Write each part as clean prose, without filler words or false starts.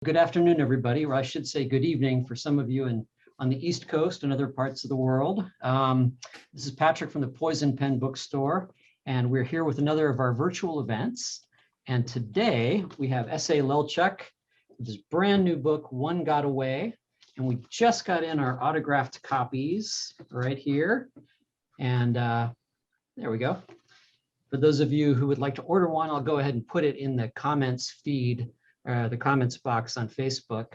Good afternoon, everybody, or I should say good evening for some of you on the East Coast and other parts of the world. This is Patrick from the Poison Pen Bookstore, and we're here with another of our virtual events. And today we have S.A. Lelchuk with his brand new book, One Got Away. And we just got in our autographed copies right here. And there we go. For those of you who would like to order one, I'll go ahead and put it in the comments feed, the comments box on Facebook.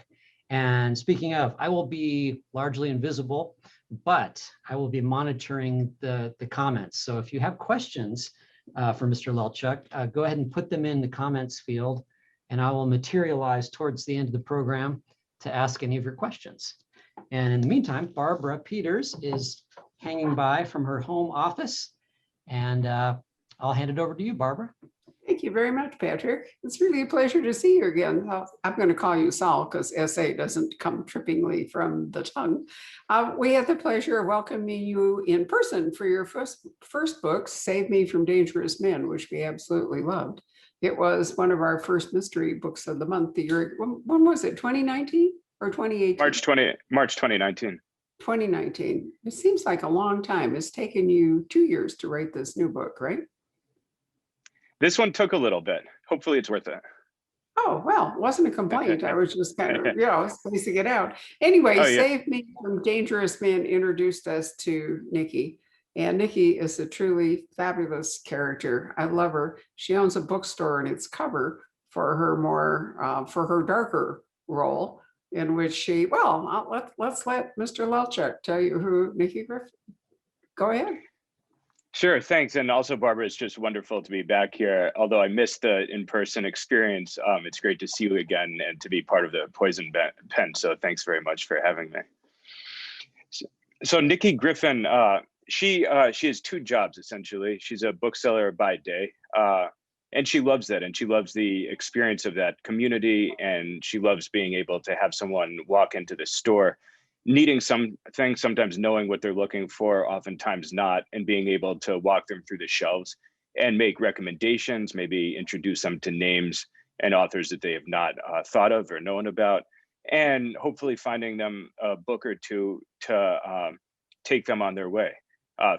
And speaking of, I will be largely invisible, but I will be monitoring the comments. So if you have questions for Mr. Lelchuk, go ahead and put them in the comments field, and I will materialize towards the end of the program to ask any of your questions. And in the meantime, Barbara Peters is hanging by from her home office, and I'll hand it over to you, Barbara. Thank you very much, Patrick. It's really a pleasure to see you again. I'm going to call you Saul because SA doesn't come trippingly from the tongue. We had the pleasure of welcoming you in person for your first book, Save Me from Dangerous Men, which we absolutely loved. It was one of our first mystery books of the month. The year, when was it, 2019 or 2018? March 2019. 2019. It seems like a long time. It's taken you 2 years to write this new book, right? This one took a little bit. Hopefully it's worth it. Oh, well, it wasn't a complaint. I was just kind of, spacing it out. Anyway, Save Me from Dangerous Men introduced us to Nikki. And Nikki is a truly fabulous character. I love her. She owns a bookstore, and it's cover for her for her darker role, in which she, let's let Mr. Lelchuk tell you who Nikki Griffin. Go ahead. Sure, thanks. And also, Barbara, it's just wonderful to be back here. Although I missed the in-person experience, it's great to see you again and to be part of the Poison Pen. So thanks very much for having me. So Nikki Griffin, she has two jobs, essentially. She's a bookseller by day, and she loves that. And she loves the experience of that community. And she loves being able to have someone walk into the store needing something, sometimes knowing what they're looking for, oftentimes not, and being able to walk them through the shelves and make recommendations, maybe introduce them to names and authors that they have not thought of or known about, and hopefully finding them a book or two to take them on their way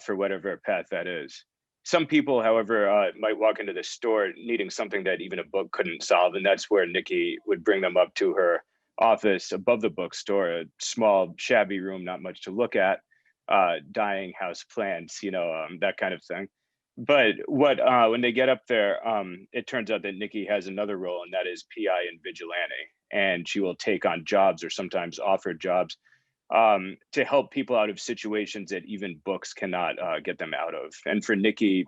for whatever path that is. Some people, however, might walk into the store needing something that even a book couldn't solve, and that's where Nikki would bring them up to her office above the bookstore, a small, shabby room, not much to look at, dying house plants, that kind of thing. But when they get up there, it turns out that Nikki has another role, and that is PI and vigilante. And she will take on jobs or sometimes offer jobs to help people out of situations that even books cannot get them out of. And for Nikki,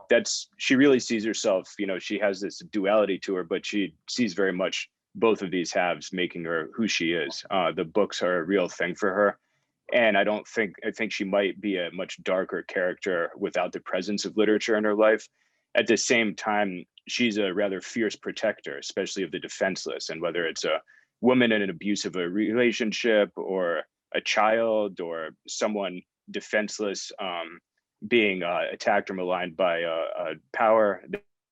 she really sees herself, she has this duality to her, but she sees very much both of these halves making her who she is. The books are a real thing for her. And I think she might be a much darker character without the presence of literature in her life. At the same time, she's a rather fierce protector, especially of the defenseless. And whether it's a woman in an abusive relationship or a child or someone defenseless being attacked or maligned by a power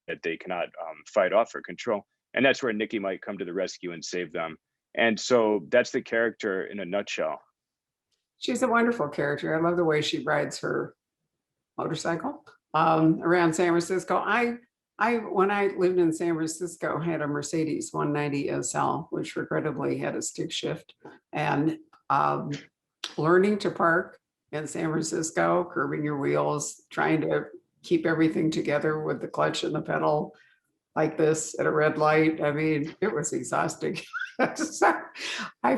that they cannot fight off or control. And that's where Nikki might come to the rescue and save them. And so that's the character in a nutshell. She's a wonderful character. I love the way she rides her motorcycle around San Francisco. When I lived in San Francisco, had a Mercedes 190 SL, which regrettably had a stick shift. And learning to park in San Francisco, curbing your wheels, trying to keep everything together with the clutch and the pedal like this at a red light. I mean, it was exhausting. I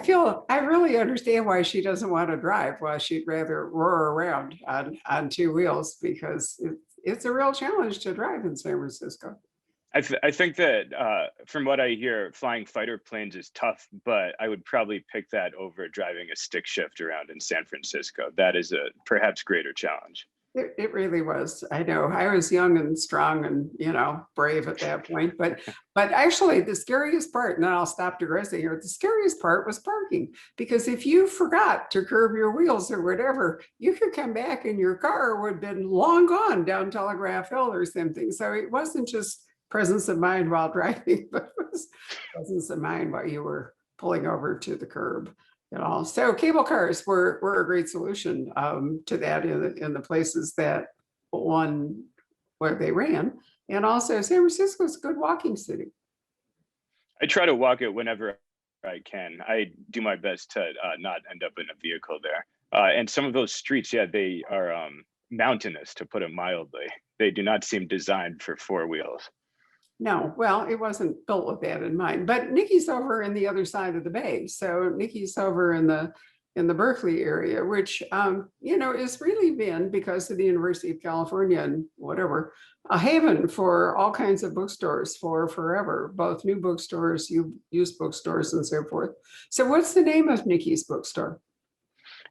really understand why she doesn't want to drive, why she'd rather roar around on two wheels, because it's a real challenge to drive in San Francisco. I think that from what I hear, flying fighter planes is tough, but I would probably pick that over driving a stick shift around in San Francisco. That is a perhaps greater challenge. It really was. I know I was young and strong and, brave at that point. But actually, the scariest part, and then I'll stop digressing here, the scariest part was parking. Because if you forgot to curb your wheels or whatever, you could come back and your car would have been long gone down Telegraph Hill or something. So it wasn't just presence of mind while driving, but it was presence of mind while you were pulling over to the curb. So cable cars were a great solution to that in the places that where they ran. And also San Francisco is a good walking city. I try to walk it whenever I can. I do my best to not end up in a vehicle there. And some of those streets, yeah, they are mountainous, to put it mildly. They do not seem designed for four wheels. No, well, it wasn't built with that in mind. But Nikki's over in the other side of the bay. So Nikki's over in the Berkeley area, which is really been, because of the University of California and whatever, a haven for all kinds of bookstores for forever, both new bookstores, used bookstores, and so forth. So what's the name of Nikki's bookstore?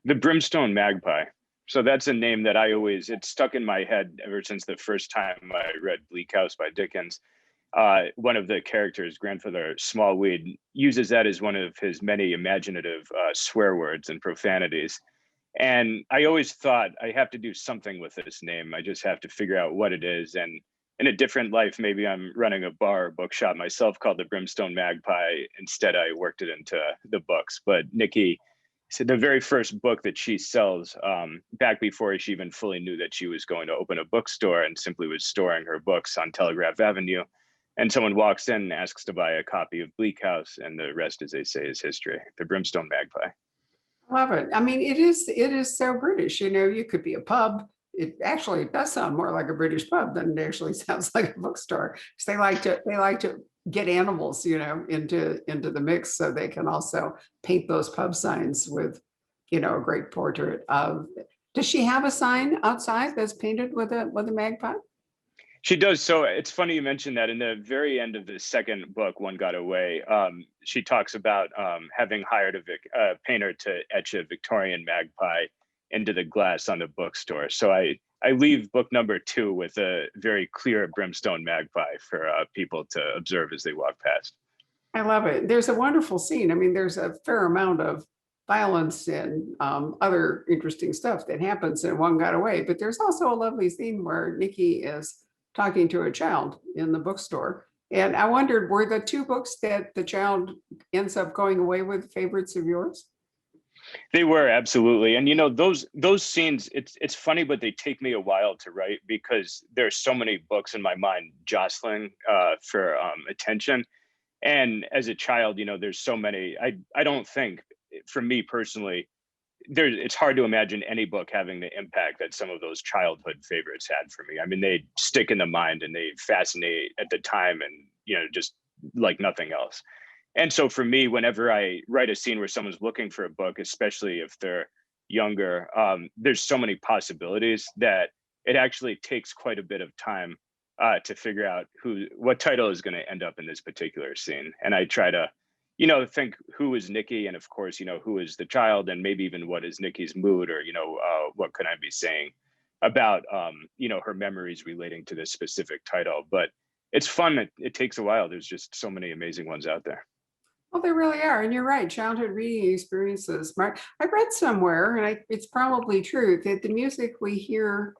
The Brimstone Magpie. So that's a name that it's stuck in my head ever since the first time I read Bleak House by Dickens. One of the characters, grandfather Smallweed, uses that as one of his many imaginative swear words and profanities. And I always thought, I have to do something with this name. I just have to figure out what it is. And in a different life, maybe I'm running a bar or bookshop myself called the Brimstone Magpie. Instead, I worked it into the books. But Nikki said the very first book that she sells, back before she even fully knew that she was going to open a bookstore and simply was storing her books on Telegraph Avenue. And someone walks in and asks to buy a copy of Bleak House, and the rest, as they say, is history. The Brimstone Magpie. Love it. I mean, it is so British. You could be a pub. It actually does sound more like a British pub than it actually sounds like a bookstore. Because they like to get animals, into the mix, so they can also paint those pub signs with, a great portrait of. Does she have a sign outside that's painted with a magpie? She does. So it's funny you mentioned that. In the very end of the second book, One Got Away, she talks about having hired a painter to etch a Victorian magpie into the glass on the bookstore. So I leave book number 2 with a very clear Brimstone Magpie for people to observe as they walk past. I love it. There's a wonderful scene. I mean, there's a fair amount of violence and other interesting stuff that happens in One Got Away, but there's also a lovely scene where Nikki is talking to a child in the bookstore. And I wondered, were the 2 books that the child ends up going away with favorites of yours? They were, absolutely. And those scenes, it's funny, but they take me a while to write because there's so many books in my mind jostling for attention. And as a child, there's so many. I don't think, for me personally, it's hard to imagine any book having the impact that some of those childhood favorites had for me. I mean, they stick in the mind and they fascinate at the time, and just like nothing else. And so for me, whenever I write a scene where someone's looking for a book, especially if they're younger, there's so many possibilities that it actually takes quite a bit of time to figure out what title is going to end up in this particular scene. And I try to think who is Nikki, and of course, who is the child, and maybe even what is Nikki's mood, or what could I be saying about her memories relating to this specific title. But it's fun. It takes a while. There's just so many amazing ones out there. Well, they really are. And you're right. Childhood reading experiences. I read somewhere, and it's probably true, that the music we hear,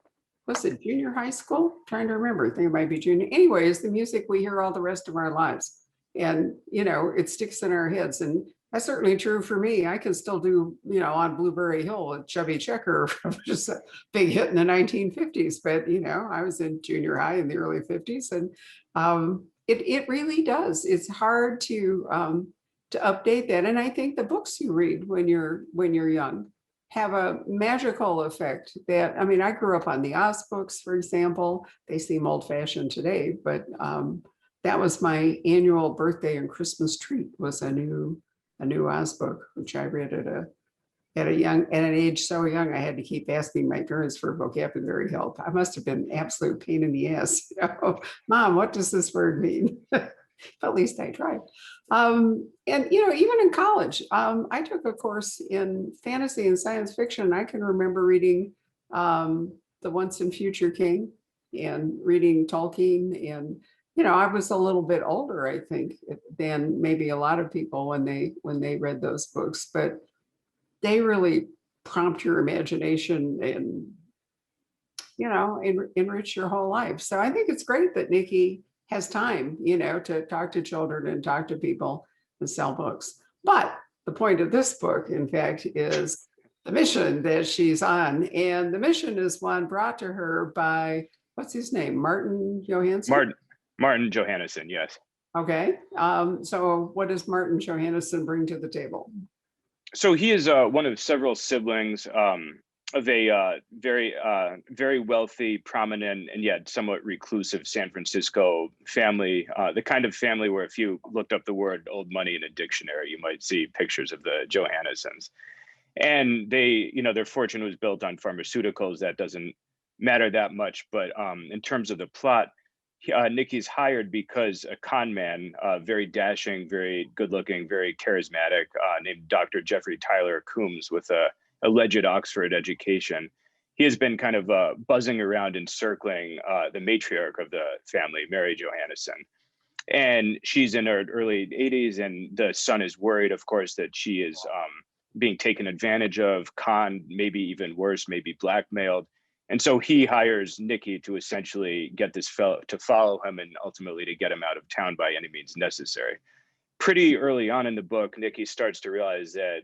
was it junior high school? I'm trying to remember. I think it might be junior. Anyways, the music we hear all the rest of our lives. And, it sticks in our heads. And that's certainly true for me. I can still do, On Blueberry Hill, a Chubby Checker, which is a big hit in the 1950s. But, I was in junior high in the early 50s. And it really does. It's hard to update that. And I think the books you read when you're young have a magical effect that, I grew up on the Oz books, for example. They seem old fashioned today, but that was my annual birthday and Christmas treat, was a new Oz book, which I read at an age so young, I had to keep asking my parents for vocabulary help. I must have been an absolute pain in the ass. Mom, what does this word mean? At least I tried. And even in college, I took a course in fantasy and science fiction. I can remember reading The Once and Future King and reading Tolkien. And I was a little bit older, I think, than maybe a lot of people when they read those books, but they really prompt your imagination and enrich your whole life. So I think it's great that Nikki has time, to talk to children and talk to people and sell books. But the point of this book, in fact, is the mission that she's on. And the mission is one brought to her by, what's his name? Martin Johansson? Martin Johannesson, yes. Okay. So what does Martin Johannesson bring to the table? So he is one of several siblings of a very wealthy, prominent, and yet somewhat reclusive San Francisco family, the kind of family where if you looked up the word old money in a dictionary, you might see pictures of the Johannessons. And they, their fortune was built on pharmaceuticals. That doesn't matter that much. But in terms of the plot, Nikki's hired because a con man, very dashing, very good looking, very charismatic, named Dr. Jeffrey Tyler Coombs with a alleged Oxford education. He has been kind of buzzing around and circling the matriarch of the family, Mary Johannesson. And she's in her early 80s, and the son is worried, of course, that she is being taken advantage of, conned, maybe even worse, maybe blackmailed. And so he hires Nikki to essentially get this fellow to follow him and ultimately to get him out of town by any means necessary. Pretty early on in the book, Nikki starts to realize that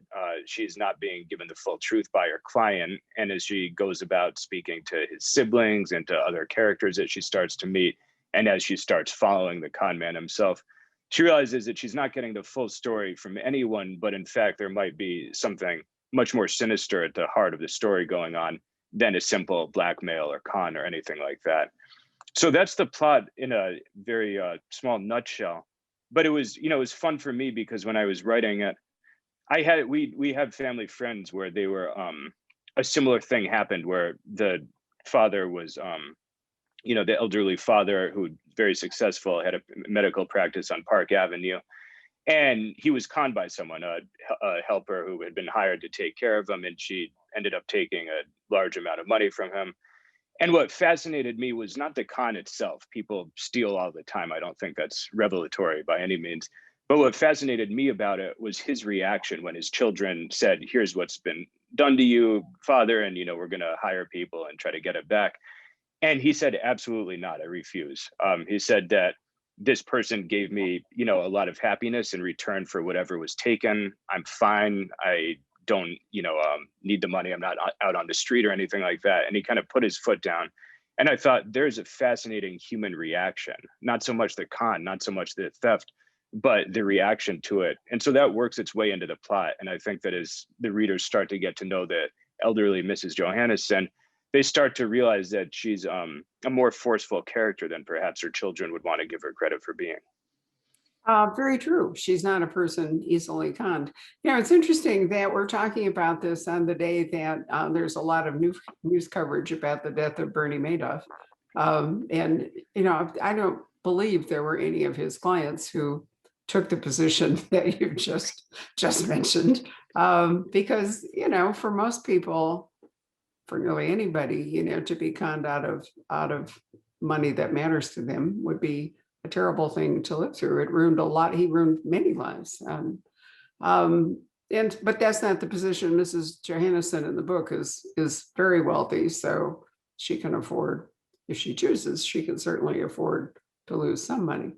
she's not being given the full truth by her client. And as she goes about speaking to his siblings and to other characters that she starts to meet, and as she starts following the con man himself, she realizes that she's not getting the full story from anyone, but in fact, there might be something much more sinister at the heart of the story going on than a simple blackmail or con or anything like that. So that's the plot in a very small nutshell. But it was, it was fun for me because when I was writing it, we have family friends where they were a similar thing happened where the father was the elderly father who very successful, had a medical practice on Park Avenue. And he was conned by someone, a helper who had been hired to take care of him. And she ended up taking a large amount of money from him. And what fascinated me was not the con itself. People steal all the time. I don't think that's revelatory by any means. But what fascinated me about it was his reaction when his children said, here's what's been done to you, father, and we're going to hire people and try to get it back. And he said, absolutely not. I refuse. He said that this person gave me, a lot of happiness in return for whatever was taken. I'm fine. I don't, need the money. I'm not out on the street or anything like that. And he kind of put his foot down. And I thought there's a fascinating human reaction, not so much the con, not so much the theft, but the reaction to it. And so that works its way into the plot. And I think that as the readers start to get to know the elderly Mrs. Johannesson, they start to realize that she's a more forceful character than perhaps her children would want to give her credit for being. Very true. She's not a person easily conned. It's interesting that we're talking about this on the day that there's a lot of news coverage about the death of Bernie Madoff. And I don't believe there were any of his clients who took the position that you've just mentioned. Because, for most people, for nearly anybody, to be conned out of money that matters to them would be a terrible thing to live through. It ruined a lot. He ruined many lives. But that's not the position. Mrs. Johannesson in the book is very wealthy, so she can afford, if she chooses, she can certainly afford to lose some money.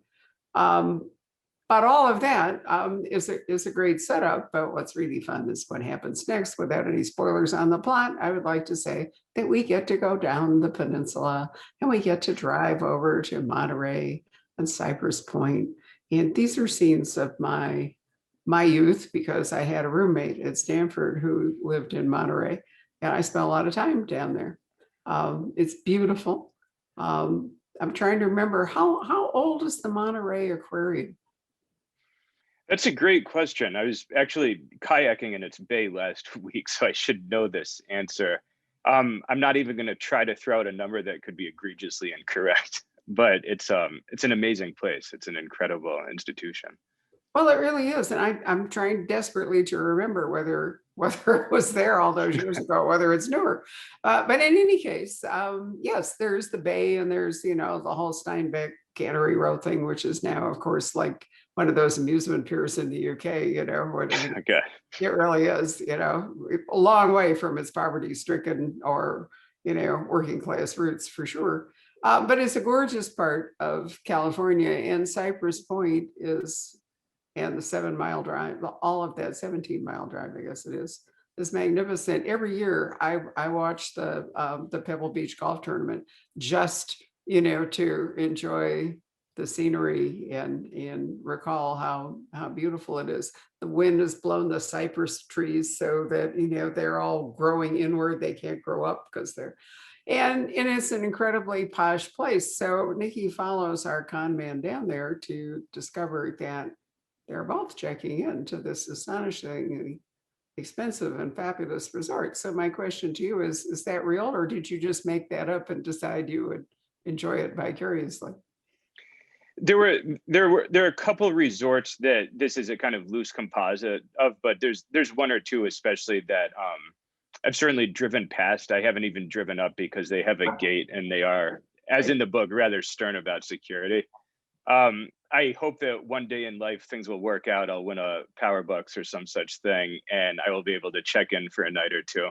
But all of that is a great setup. But what's really fun is what happens next. Without any spoilers on the plot, I would like to say that we get to go down the peninsula and we get to drive over to Monterey and Cypress Point. And these are scenes of my youth because I had a roommate at Stanford who lived in Monterey. And I spent a lot of time down there. It's beautiful. I'm trying to remember how old is the Monterey Aquarium? That's a great question. I was actually kayaking in its bay last week, so I should know this answer. I'm not even going to try to throw out a number that could be egregiously incorrect, but it's an amazing place. It's an incredible institution. Well, it really is, and I'm trying desperately to remember whether it was there all those years ago, whether it's newer. But in any case, yes, there's the bay, and there's the whole Steinbeck Cannery Row thing, which is now, of course, like one of those amusement piers in the UK. Okay. It really is. A long way from its poverty-stricken or working class roots for sure. But it's a gorgeous part of California, and Cypress Point is and the 7-mile drive, all of that 17-mile drive, I guess it is magnificent. Every year I watch the Pebble Beach golf tournament just, to enjoy the scenery and recall how beautiful it is. The wind has blown the cypress trees so that, they're all growing inward. They can't grow up because and it's an incredibly posh place. So Nikki follows our con man down there to discover that they're both checking into this astonishingly expensive and fabulous resort. So my question to you is that real, or did you just make that up and decide you would enjoy it vicariously? There are a couple resorts that this is a kind of loose composite of, but there's one or two especially that I've certainly driven past. I haven't even driven up because they have a gate and they are, as in the book, rather stern about security. I hope that one day in life things will work out. I'll win a Power Bucks or some such thing, and I will be able to check in for a night or two.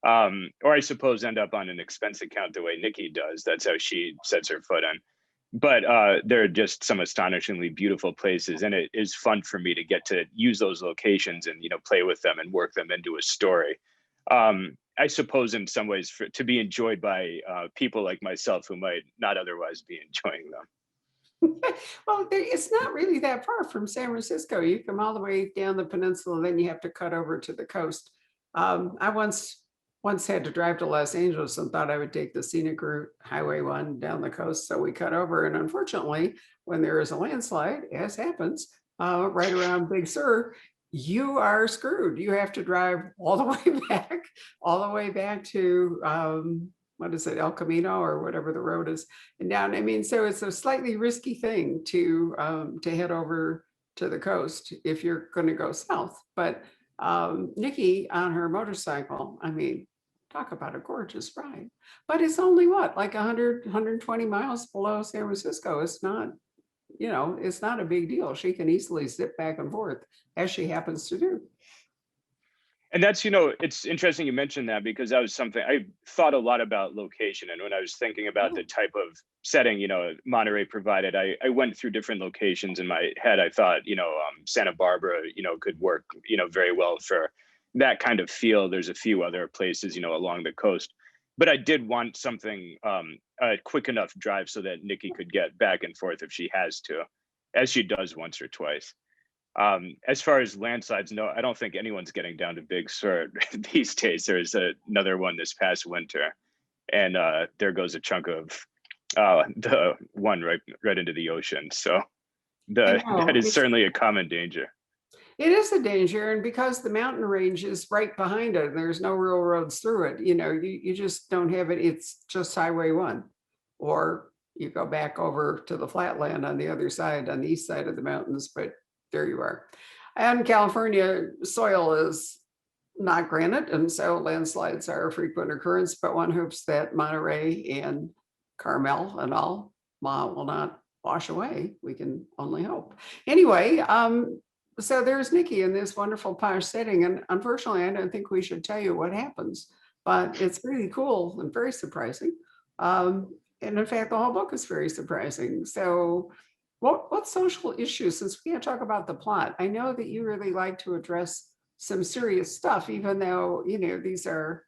Or I suppose end up on an expense account the way Nikki does. That's how she sets her foot in. But there are just some astonishingly beautiful places, and it is fun for me to get to use those locations and play with them and work them into a story. I suppose in some ways to be enjoyed by people like myself who might not otherwise be enjoying them. Well, it's not really that far from San Francisco. You come all the way down the peninsula, then you have to cut over to the coast. I once had to drive to Los Angeles and thought I would take the scenic route, Highway 1 down the coast. So we cut over, and unfortunately, when there is a landslide, as happens, right around Big Sur, you are screwed. You have to drive all the way back to what is it, El Camino or whatever the road is, and down. I mean, so it's a slightly risky thing to head over to the coast if you're going to go south. But Nikki on her motorcycle, I mean, talk about a gorgeous ride. But it's only like 100, 120 miles below San Francisco. It's not, it's not a big deal. She can easily zip back and forth as she happens to do. And that's, it's interesting you mentioned that, because that was something I thought a lot about location. And when I was thinking about the type of setting, Monterey provided, I went through different locations in my head. I thought, Santa Barbara, could work, very well for that kind of feel. There's a few other places, along the coast, but I did want something, a quick enough drive so that Nikki could get back and forth if she has to, as she does once or twice. As far as landslides, no, I don't think anyone's getting down to Big Sur these days. There's another one this past winter, and there goes a chunk of the one right into the ocean. So that is certainly a common danger. It is a danger, and because the mountain range is right behind it, there's no real roads through it. You just don't have it. It's just Highway 1, or you go back over to the flatland on the other side, on the east side of the mountains. But there you are. And California soil is not granite, and so landslides are a frequent occurrence, but one hopes that Monterey and Carmel and all will not wash away. We can only hope. Anyway, so there's Nikki in this wonderful posh setting, and unfortunately, I don't think we should tell you what happens, but it's really cool and very surprising. And in fact, the whole book is very surprising. So what social issues, since we can't talk about the plot, I know that you really like to address some serious stuff, even though, these are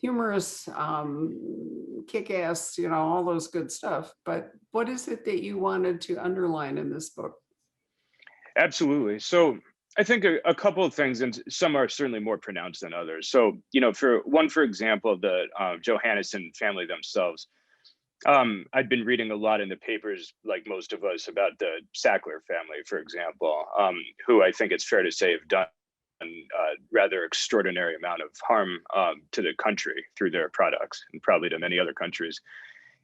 humorous, kick-ass, all those good stuff. But what is it that you wanted to underline in this book? Absolutely. So I think a couple of things, and some are certainly more pronounced than others. So, for example, the Johannesson family themselves, I'd been reading a lot in the papers, like most of us, about the Sackler family, for example, who I think it's fair to say have done a rather extraordinary amount of harm to the country through their products, and probably to many other countries.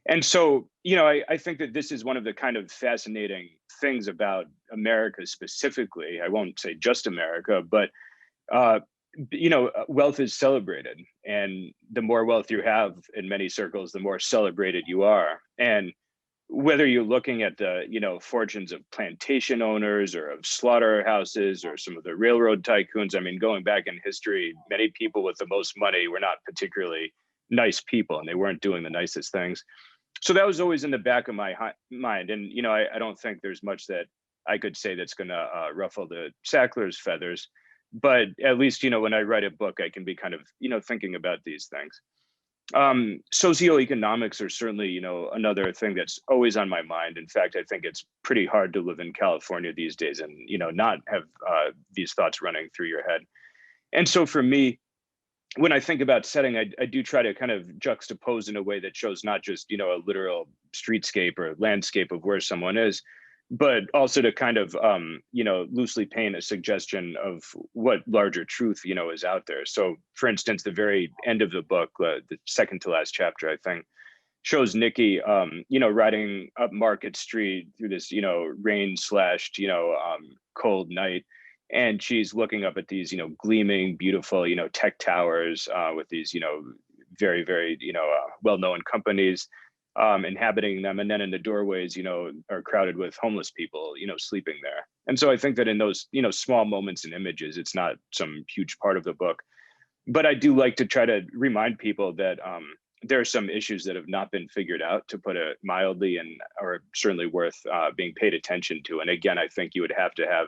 And so, I think that this is one of the kind of fascinating things about America specifically. I won't say just America, but wealth is celebrated, and the more wealth you have in many circles, the more celebrated you are. And whether you're looking at the, fortunes of plantation owners or of slaughterhouses or some of the railroad tycoons, I mean, going back in history, many people with the most money were not particularly nice people, and they weren't doing the nicest things. So that was always in the back of my mind. And, I don't think there's much that I could say that's going to ruffle the Sackler's feathers. But at least, when I write a book, I can be kind of, thinking about these things. Socioeconomics are certainly, another thing that's always on my mind. In fact, I think it's pretty hard to live in California these days and, not have these thoughts running through your head. And so for me, when I think about setting, I do try to kind of juxtapose in a way that shows not just, a literal streetscape or landscape of where someone is, but also to kind of, loosely paint a suggestion of what larger truth, is out there. So for instance, the very end of the book, the second to last chapter, I think, shows Nikki, riding up Market Street through this, rain slashed, cold night. And she's looking up at these, gleaming, beautiful, tech towers with these, very, very, well-known companies inhabiting them. And then in the doorways, are crowded with homeless people, sleeping there. And so I think that in those, small moments and images, it's not some huge part of the book. But I do like to try to remind people that there are some issues that have not been figured out, to put it mildly, and are certainly worth being paid attention to. And again, I think you would have to have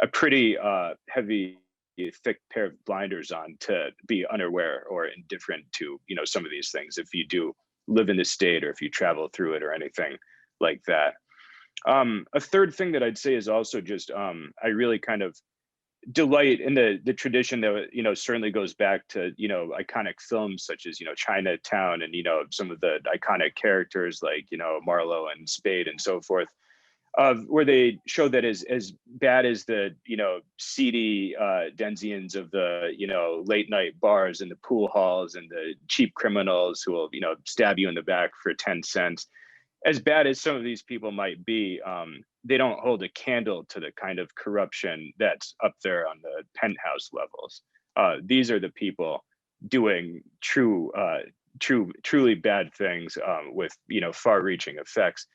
a pretty heavy, thick pair of blinders on to be unaware or indifferent to, some of these things if you do live in the state or if you travel through it or anything like that. A third thing that I'd say is also just I really kind of delight in the tradition that certainly goes back to iconic films such as Chinatown and some of the iconic characters like Marlowe and Spade and so forth, where they show that as bad as the seedy denizens of the late night bars and the pool halls and the cheap criminals who will stab you in the back for 10 cents, as bad as some of these people might be, they don't hold a candle to the kind of corruption that's up there on the penthouse levels. These are the people doing truly bad things with far-reaching effects.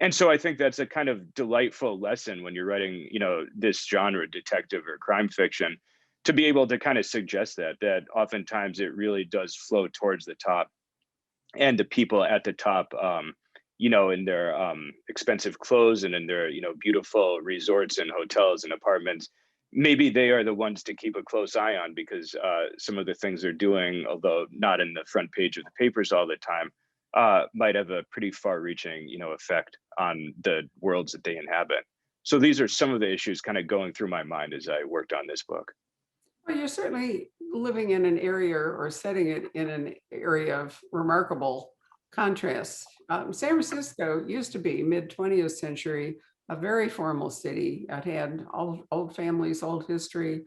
And so I think that's a kind of delightful lesson when you're writing, this genre, detective or crime fiction, to be able to kind of suggest that oftentimes it really does flow towards the top, and the people at the top, in their expensive clothes and in their, beautiful resorts and hotels and apartments, maybe they are the ones to keep a close eye on, because some of the things they're doing, although not in the front page of the papers all the time, might have a pretty far-reaching, effect on the worlds that they inhabit. So these are some of the issues kind of going through my mind as I worked on this book. Well, you're certainly living in an area or setting it in an area of remarkable contrast. San Francisco used to be mid-20th century, a very formal city. It had old families, old history.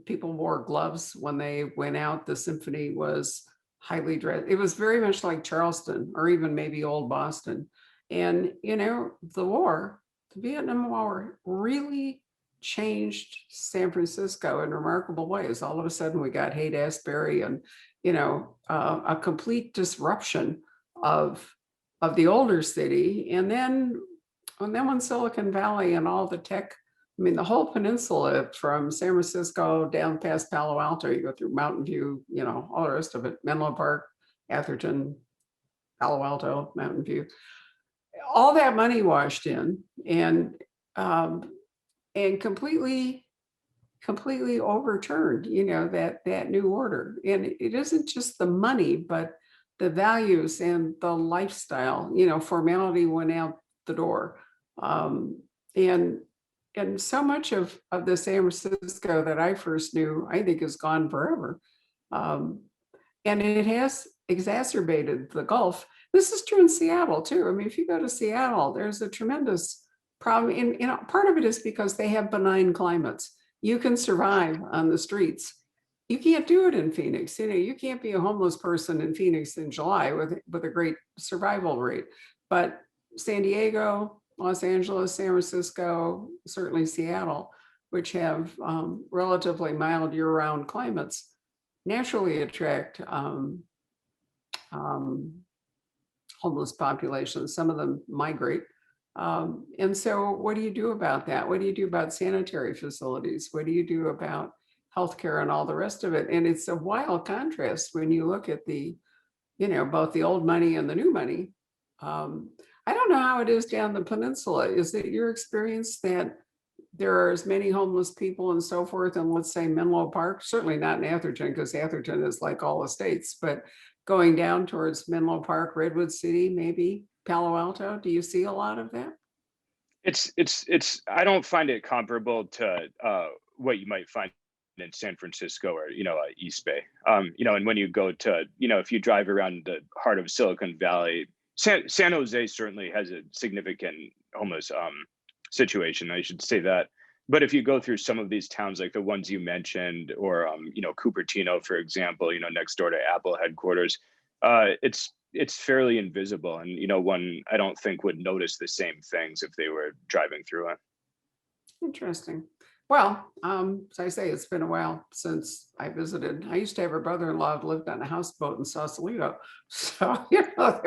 People wore gloves when they went out. The symphony was highly dressed. It was very much like Charleston or even maybe old Boston. And, the Vietnam War really changed San Francisco in remarkable ways. All of a sudden we got Haight-Ashbury and, a complete disruption of the older city. And then when Silicon Valley and all the tech, the whole peninsula from San Francisco down past Palo Alto, you go through Mountain View, all the rest of it, Menlo Park, Atherton, Palo Alto, Mountain View, all that money washed in and completely overturned, that new order. And it isn't just the money, but the values and the lifestyle, formality went out the door. And so much of the San Francisco that I first knew, I think, is gone forever. And it has exacerbated the Gulf. This is true in Seattle too. If you go to Seattle, there's a tremendous problem. And part of it is because they have benign climates. You can survive on the streets. You can't do it in Phoenix. You can't be a homeless person in Phoenix in July with a great survival rate. But San Diego, Los Angeles, San Francisco, certainly Seattle, which have relatively mild year-round climates, naturally attract homeless populations. Some of them migrate. And so what do you do about that? What do you do about sanitary facilities? What do you do about healthcare and all the rest of it? And it's a wild contrast when you look at both the old money and the new money. I don't know how it is down the peninsula. Is it your experience that there are as many homeless people and so forth in, let's say, Menlo Park? Certainly not in Atherton, because Atherton is like all the states, but going down towards Menlo Park, Redwood City, maybe Palo Alto, do you see a lot of that? I don't find it comparable to what you might find in San Francisco or, East Bay. And when you go to, if you drive around the heart of Silicon Valley, San Jose certainly has a significant homeless situation, I should say that. But if you go through some of these towns, like the ones you mentioned, or Cupertino, for example, next door to Apple headquarters, it's fairly invisible, and one I don't think would notice the same things if they were driving through it. Interesting. Well, as I say, it's been a while since I visited. I used to have a brother-in-law who lived on a houseboat in Sausalito. So,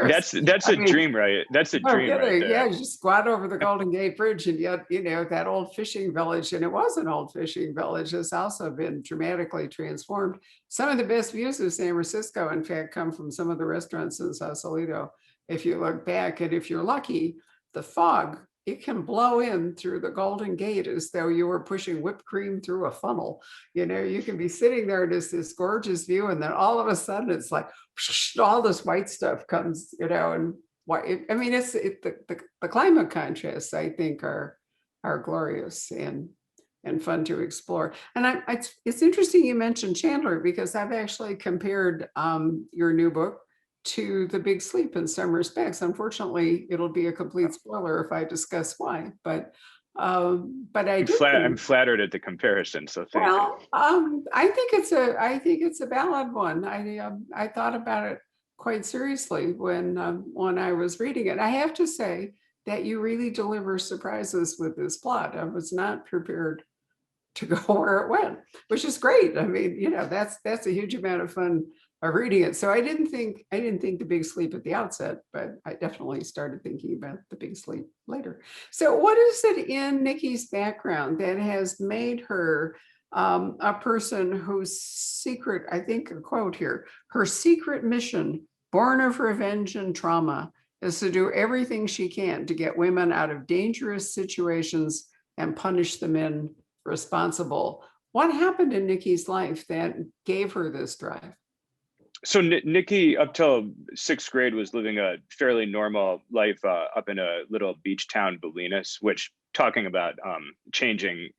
that's a dream, right? That's a dream right there. Yeah, you just go out over the Golden Gate Bridge, and yet, that old fishing village, and it was an old fishing village, has also been dramatically transformed. Some of the best views of San Francisco, in fact, come from some of the restaurants in Sausalito. If you look back, and if you're lucky, the fog, it can blow in through the Golden Gate as though you were pushing whipped cream through a funnel. You can be sitting there, and it's this gorgeous view, and then all of a sudden it's like all this white stuff comes, and the climate contrasts, I think, are glorious and fun to explore. And it's interesting you mentioned Chandler, because I've actually compared your new book to The Big Sleep in some respects. Unfortunately, it'll be a complete spoiler if I discuss why, but I'm flattered at the comparison, so thank you. I think it's a valid one. I thought about it quite seriously when I was reading it. I have to say that you really deliver surprises with this plot. I was not prepared to go where it went, which is great. I mean, that's a huge amount of fun of reading it. So I didn't think The Big Sleep at the outset, but I definitely started thinking about The Big Sleep later. So what is it in Nikki's background that has made her a person whose secret, I think a quote here, her secret mission, born of revenge and trauma, is to do everything she can to get women out of dangerous situations and punish the men responsible? What happened in Nikki's life that gave her this drive? So Nikki, up till 6th grade, was living a fairly normal life up in a little beach town, Bolinas, which, talking about changing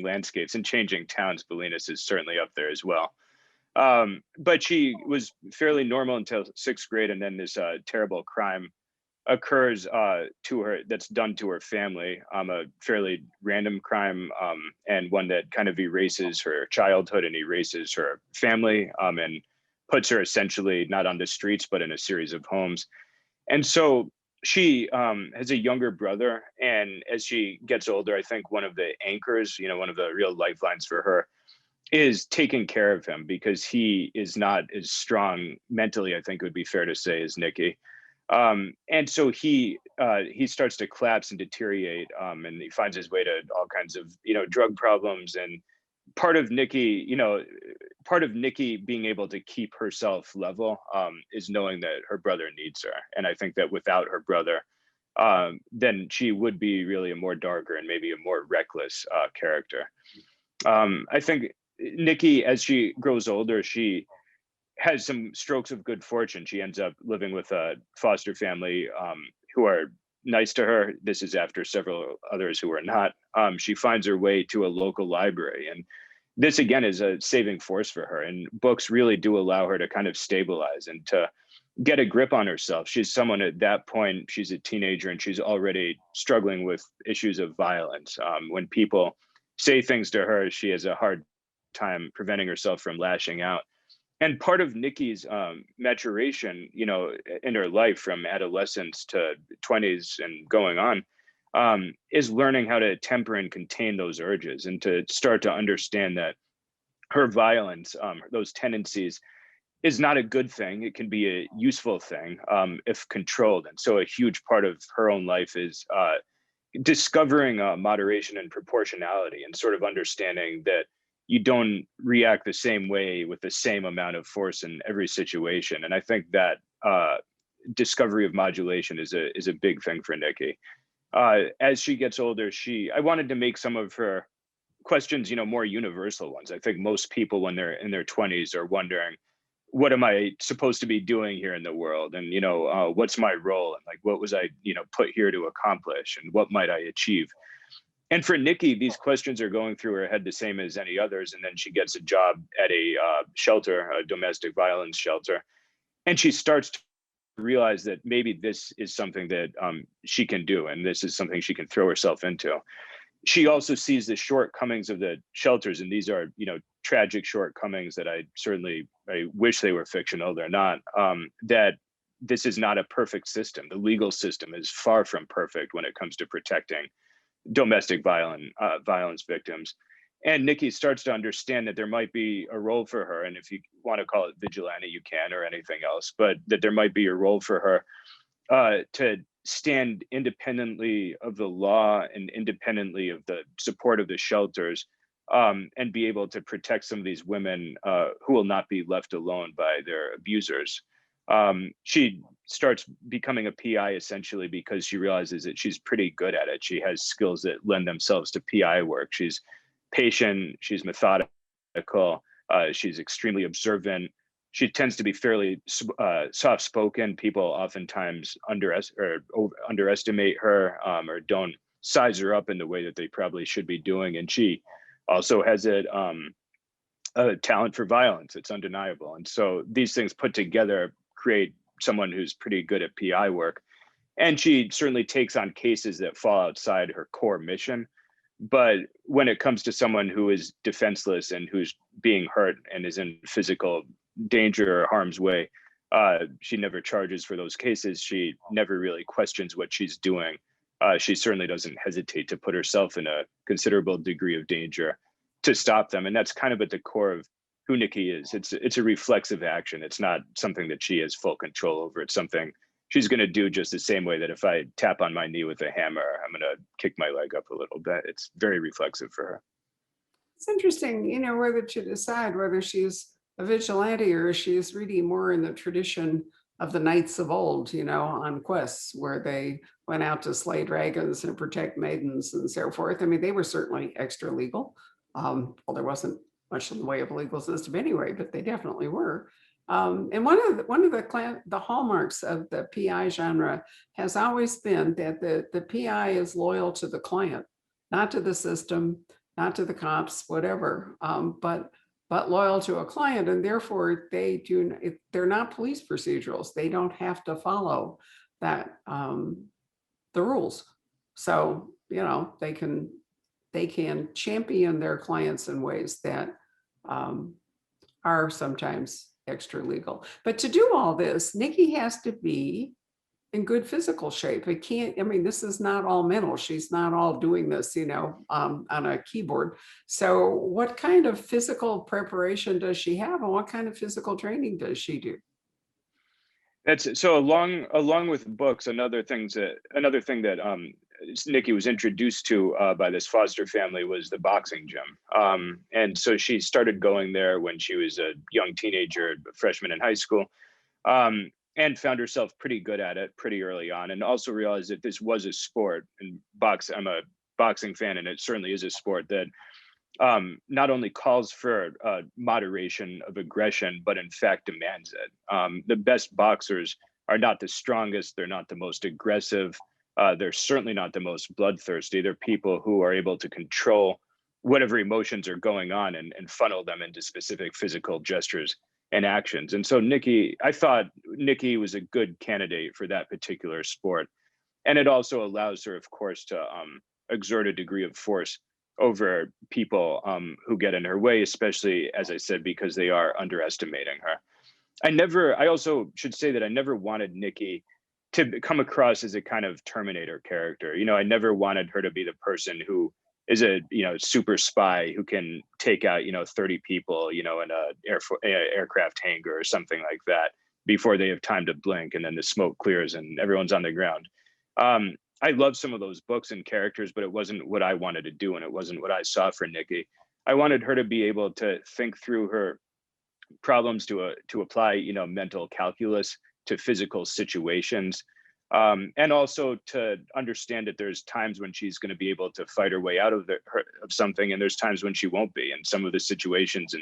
landscapes and changing towns, Bolinas is certainly up there as well. But she was fairly normal until 6th grade, and then this terrible crime occurs to her, that's done to her family, a fairly random crime, and one that kind of erases her childhood and erases her family, and puts her essentially not on the streets, but in a series of homes. And so she has a younger brother, and as she gets older, I think one of the anchors, one of the real lifelines for her is taking care of him, because he is not as strong mentally, I think it would be fair to say, as Nikki. And so he starts to collapse and deteriorate, and he finds his way to all kinds of, drug problems. And part of Nikki being able to keep herself level is knowing that her brother needs her. And I think that without her brother, then she would be really a more darker and maybe a more reckless character. I think Nikki, as she grows older, she has some strokes of good fortune. She ends up living with a foster family who are nice to her. This is after several others who are not. She finds her way to a local library, and this again is a saving force for her. And books really do allow her to kind of stabilize and to get a grip on herself. She's someone at that point, she's a teenager, and she's already struggling with issues of violence. When people say things to her, she has a hard time preventing herself from lashing out. And part of Nikki's maturation, in her life from adolescence to 20s and going on, is learning how to temper and contain those urges, and to start to understand that her violence, those tendencies, is not a good thing. It can be a useful thing if controlled. And so a huge part of her own life is discovering moderation and proportionality, and sort of understanding that you don't react the same way with the same amount of force in every situation. And I think that discovery of modulation is a big thing for Nikki. As she gets older, I wanted to make some of her questions, more universal ones. I think most people when they're in their 20s are wondering, what am I supposed to be doing here in the world? And, what's my role? And like, what was I, put here to accomplish? And what might I achieve? And for Nikki, these questions are going through her head the same as any others. And then she gets a job at a shelter, a domestic violence shelter. And she starts to realize that maybe this is something that she can do. And this is something she can throw herself into. She also sees the shortcomings of the shelters. And these are, tragic shortcomings that I wish they were fictional. They're not. That this is not a perfect system. The legal system is far from perfect when it comes to protecting domestic violence victims. And Nikki starts to understand that there might be a role for her. And if you want to call it vigilante, you can, or anything else, but that there might be a role for her to stand independently of the law and independently of the support of the shelters, and be able to protect some of these women who will not be left alone by their abusers. She starts becoming a PI essentially because she realizes that she's pretty good at it. She has skills that lend themselves to PI work. She's patient, she's methodical, she's extremely observant. She tends to be fairly soft-spoken. People oftentimes underestimate her or don't size her up in the way that they probably should be doing. And she also has a talent for violence. It's undeniable. And so these things put together create someone who's pretty good at PI work. And she certainly takes on cases that fall outside her core mission. But when it comes to someone who is defenseless and who's being hurt and is in physical danger or harm's way, she never charges for those cases. She never really questions what she's doing. She certainly doesn't hesitate to put herself in a considerable degree of danger to stop them. And that's kind of at the core of who Nikki is. It's a reflexive action. It's not something that she has full control over. It's something she's going to do just the same way that if I tap on my knee with a hammer, I'm going to kick my leg up a little bit. It's very reflexive for her. It's interesting, whether to decide whether she's a vigilante or she's really more in the tradition of the knights of old, on quests where they went out to slay dragons and protect maidens and so forth. I mean, they were certainly extra legal. Well, there wasn't much in the way of a legal system anyway, but they definitely were. And one of the hallmarks of the PI genre has always been that the PI is loyal to the client, not to the system, not to the cops, whatever, but loyal to a client, and therefore they're not police procedurals. They don't have to follow that the rules. So they can champion their clients in ways that are sometimes extra legal. But to do all this, Nikki has to be in good physical shape. This is not all mental. She's not all doing this, on a keyboard. So what kind of physical preparation does she have, and what kind of physical training does she do? That's so along with books, another thing that Nikki was introduced to by this foster family was the boxing gym. And so she started going there when she was a young teenager, a freshman in high school, and found herself pretty good at it pretty early on, and also realized that this was a sport. And I'm a boxing fan, and it certainly is a sport that not only calls for moderation of aggression, but in fact demands it. The best boxers are not the strongest, they're not the most aggressive, they're certainly not the most bloodthirsty. They're people who are able to control whatever emotions are going on and funnel them into specific physical gestures and actions. And so I thought Nikki was a good candidate for that particular sport. And it also allows her, of course, to exert a degree of force over people who get in her way, especially, as I said, because they are underestimating her. I also should say that I never wanted Nikki to come across as a kind of Terminator character. I never wanted her to be the person who is a super spy who can take out 30 people in a aircraft hangar or something like that before they have time to blink, and then the smoke clears and everyone's on the ground. I love some of those books and characters, but it wasn't what I wanted to do, and it wasn't what I saw for Nikki. I wanted her to be able to think through her problems, to apply mental calculus to physical situations. And also to understand that there's times when she's going to be able to fight her way out of of something, and there's times when she won't be. And some of the situations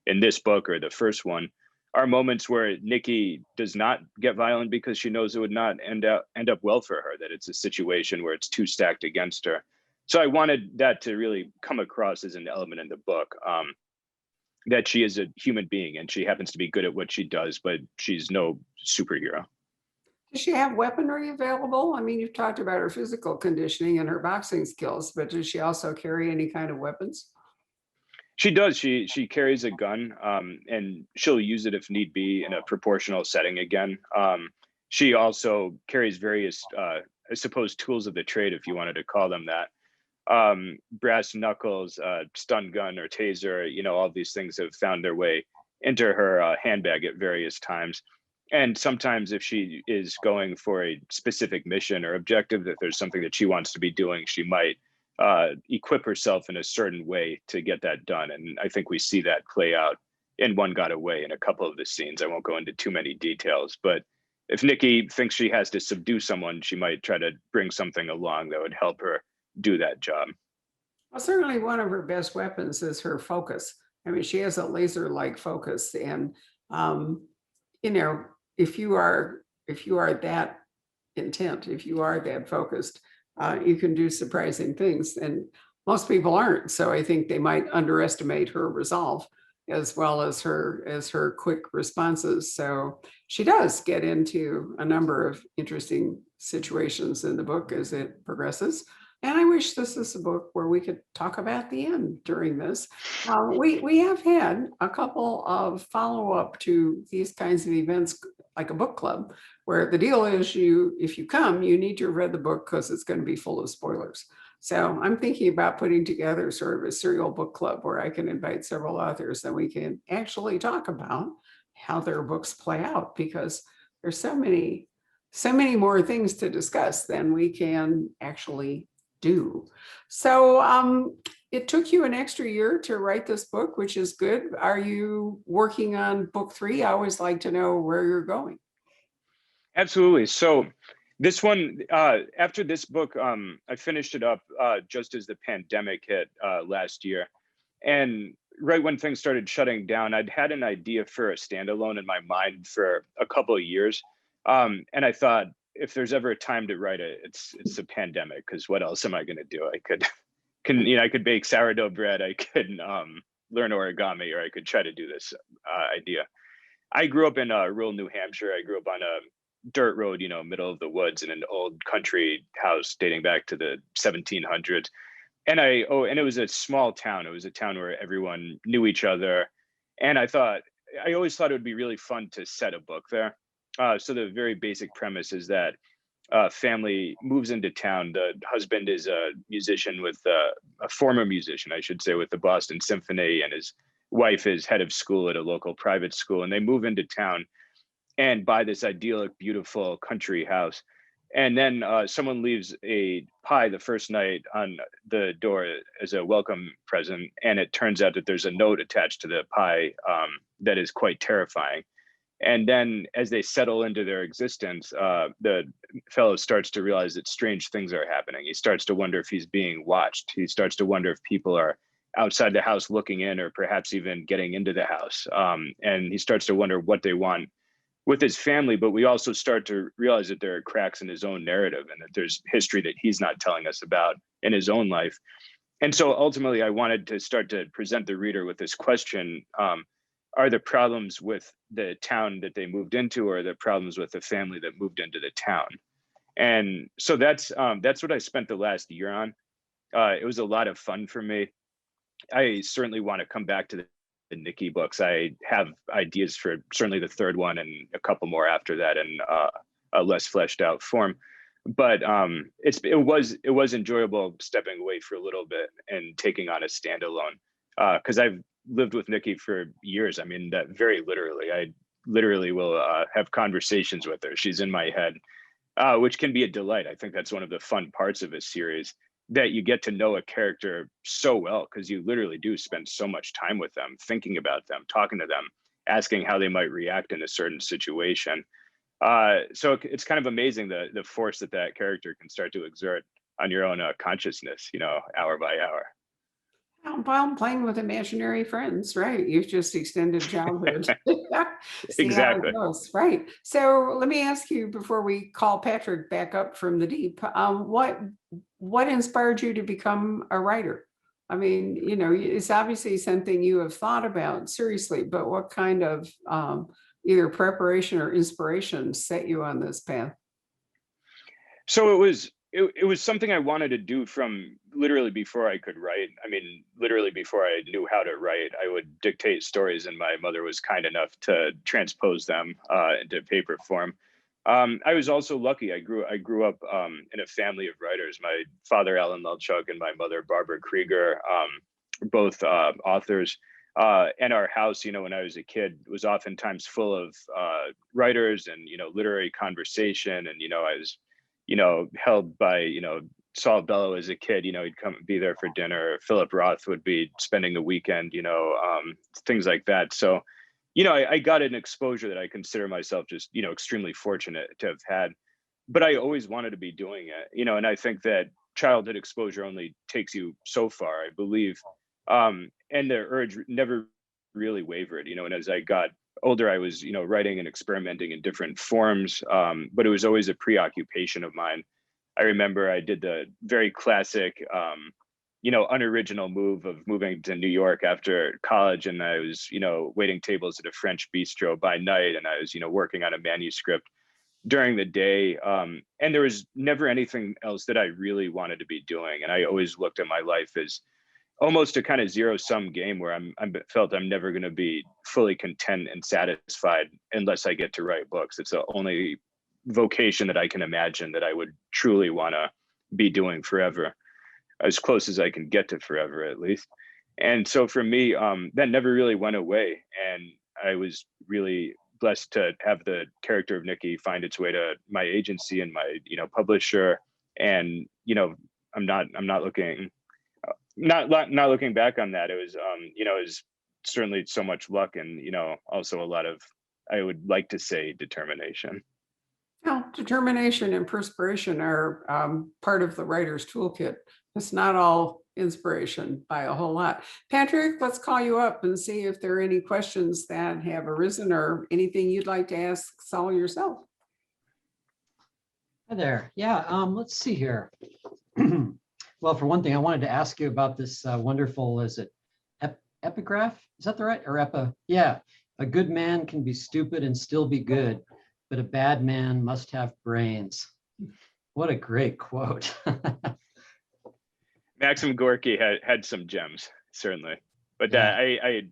in this book, or the first one, are moments where Nikki does not get violent because she knows it would not end up well for her, that it's a situation where it's too stacked against her. So I wanted that to really come across as an element in the book, that she is a human being and she happens to be good at what she does, but she's no superhero. Does she have weaponry available? I mean, you've talked about her physical conditioning and her boxing skills, but does she also carry any kind of weapons? She does. She carries a gun, and she'll use it if need be in a proportional setting again. She also carries various, I suppose, tools of the trade, if you wanted to call them that. Brass knuckles, stun gun or taser, all these things have found their way into her handbag at various times. And sometimes if she is going for a specific mission or objective, that there's something that she wants to be doing, she might equip herself in a certain way to get that done. And I think we see that play out in One Got Away in a couple of the scenes. I won't go into too many details, but if Nikki thinks she has to subdue someone, she might try to bring something along that would help her do that job. Well, certainly one of her best weapons is her focus. I mean, she has a laser-like focus, and you know, if you are that intent, if you are that focused, you can do surprising things, and most people aren't. So I think they might underestimate her resolve as well as her quick responses. So she does get into a number of interesting situations in the book as it progresses. And I wish this is a book where we could talk about the end during this. We have had a couple of follow-up to these kinds of events, like a book club, where the deal is if you come, you need to have read the book because it's going to be full of spoilers. So I'm thinking about putting together sort of a serial book club where I can invite several authors and we can actually talk about how their books play out, because there's so many more things to discuss than we can actually do. So it took you an extra year to write this book, which is good. Are you working on book 3? I always like to know where you're going. Absolutely. So this one, after this book, I finished it up just as the pandemic hit last year. And right when things started shutting down, I'd had an idea for a standalone in my mind for a couple of years. And I thought, if there's ever a time to write it, it's a pandemic, because what else am I going to do? I could bake sourdough bread, I could learn origami, or I could try to do this idea. I grew up in rural New Hampshire. I grew up on a dirt road, middle of the woods in an old country house dating back to the 1700s. And and it was a small town. It was a town where everyone knew each other. And I always thought it would be really fun to set a book there. So the very basic premise is that family moves into town. The husband is a musician a former musician, I should say, with the Boston Symphony, and his wife is head of school at a local private school. And they move into town and buy this idyllic, beautiful country house. And then someone leaves a pie the first night on the door as a welcome present. And it turns out that there's a note attached to the pie that is quite terrifying. And then as they settle into their existence, the fellow starts to realize that strange things are happening. He starts to wonder if he's being watched. He starts to wonder if people are outside the house looking in, or perhaps even getting into the house. And he starts to wonder what they want with his family. But we also start to realize that there are cracks in his own narrative, and that there's history that he's not telling us about in his own life. And so ultimately, I wanted to start to present the reader with this question. Are the problems with the town that they moved into, or the problems with the family that moved into the town? And so that's what I spent the last year on. It was a lot of fun for me. I certainly want to come back to the Nikki books. I have ideas for certainly the third one and a couple more after that in a less fleshed out form. But it was enjoyable stepping away for a little bit and taking on a standalone, because I've lived with Nikki for years. I mean, that very literally. I literally will have conversations with her. She's in my head, which can be a delight. I think that's one of the fun parts of a series, that you get to know a character so well, because you literally do spend so much time with them, thinking about them, talking to them, asking how they might react in a certain situation. So it's kind of amazing the force that character can start to exert on your own consciousness, hour by hour. Well, playing with imaginary friends, right? You've just extended childhood. See how it Exactly. goes, right? So let me ask you before we call Patrick back up from the deep, what inspired you to become a writer? I mean, it's obviously something you have thought about seriously, but what kind of either preparation or inspiration set you on this path? So it was something I wanted to do from literally before I could write. I mean, literally before I knew how to write, I would dictate stories, and my mother was kind enough to transpose them into paper form. I was also lucky. I grew up in a family of writers. My father, Alan Lelchuk, and my mother, Barbara Krieger, both authors. And our house, when I was a kid, was oftentimes full of writers and literary conversation. And I was held by, Saul Bellow as a kid. He'd come be there for dinner. Philip Roth would be spending the weekend, things like that. So, I got an exposure that I consider myself just, extremely fortunate to have had. But I always wanted to be doing it, and I think that childhood exposure only takes you so far, I believe. And the urge never really wavered, and as I got older, I was, writing and experimenting in different forms, but it was always a preoccupation of mine. I remember I did the very classic, unoriginal move of moving to New York after college, and I was, waiting tables at a French bistro by night, and I was, working on a manuscript during the day, and there was never anything else that I really wanted to be doing, and I always looked at my life as almost a kind of zero-sum game where I felt I'm never going to be fully content and satisfied unless I get to write books. It's the only vocation that I can imagine that I would truly want to be doing forever, as close as I can get to forever, at least. And so for me, that never really went away. And I was really blessed to have the character of Nikki find its way to my agency and my, publisher. And, I'm not looking back on that. It was, it was certainly so much luck and, also a lot of, I would like to say, determination. Well, determination and perspiration are part of the writer's toolkit. It's not all inspiration by a whole lot. Patrick, let's call you up and see if there are any questions that have arisen or anything you'd like to ask Saul yourself. Hi there. Yeah, let's see here. Well, for one thing, I wanted to ask you about this wonderful, is it epigraph? Is that the right, or yeah, a good man can be stupid and still be good, but a bad man must have brains. What a great quote. Maxim Gorky had some gems, certainly, but that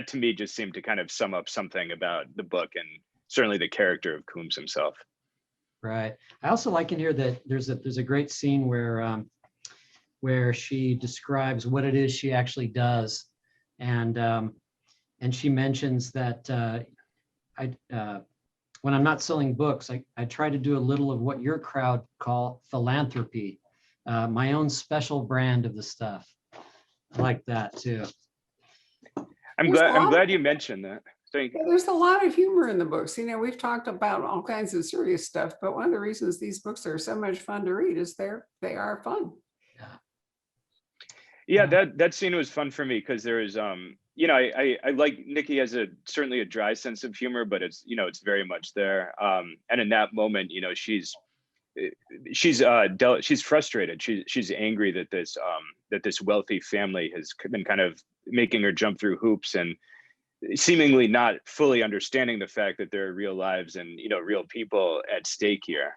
to me just seemed to kind of sum up something about the book and certainly the character of Coombs himself. Right. I also like in here that there's a great scene where she describes what it is she actually does, and she mentions that when I'm not selling books, I try to do a little of what your crowd call philanthropy, my own special brand of the stuff. I like that too. I'm glad you mentioned that. Thank you. There's a lot of humor in the books. We've talked about all kinds of serious stuff, but one of the reasons these books are so much fun to read is they are fun. Yeah, that scene was fun for me because there is, I like Nikki has certainly a dry sense of humor, but it's very much there. And in that moment, she's frustrated. She's angry that this wealthy family has been kind of making her jump through hoops and seemingly not fully understanding the fact that there are real lives and real people at stake here,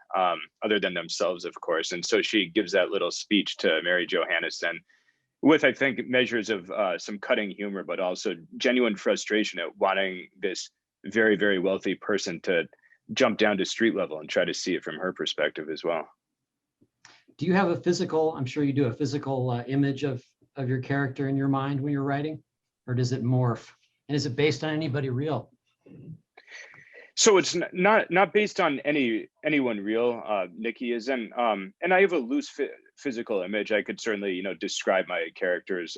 other than themselves, of course. And so she gives that little speech to Mary Johannesson with, I think, measures of some cutting humor, but also genuine frustration at wanting this very, very wealthy person to jump down to street level and try to see it from her perspective as well. Do you have a physical, I'm sure you do, a physical image of your character in your mind when you're writing, or does it morph? And is it based on anybody real? So it's not based on anyone real. Nikki isn't, and I have a loose physical image. I could certainly describe my character's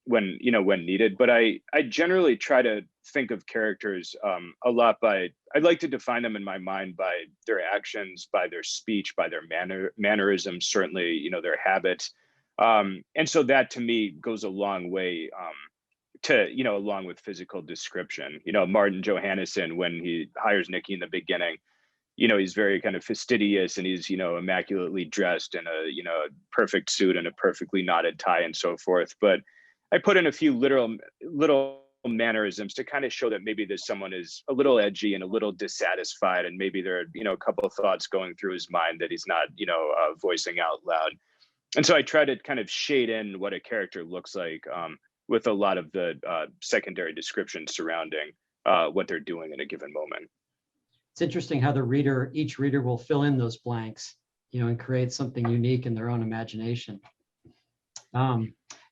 when needed. But I generally try to think of characters a lot I'd like to define them in my mind by their actions, by their speech, by their mannerisms, certainly, their habits. And so that to me goes a long way along with physical description. Martin Johannesson, when he hires Nikki in the beginning, he's very kind of fastidious, and he's, immaculately dressed in a perfect suit and a perfectly knotted tie and so forth. But I put in a few little mannerisms to kind of show that maybe this someone is a little edgy and a little dissatisfied, and maybe there are, a couple of thoughts going through his mind that he's not, voicing out loud. And so I try to kind of shade in what a character looks like with a lot of the secondary descriptions surrounding what they're doing in a given moment. It's interesting how each reader will fill in those blanks, and create something unique in their own imagination.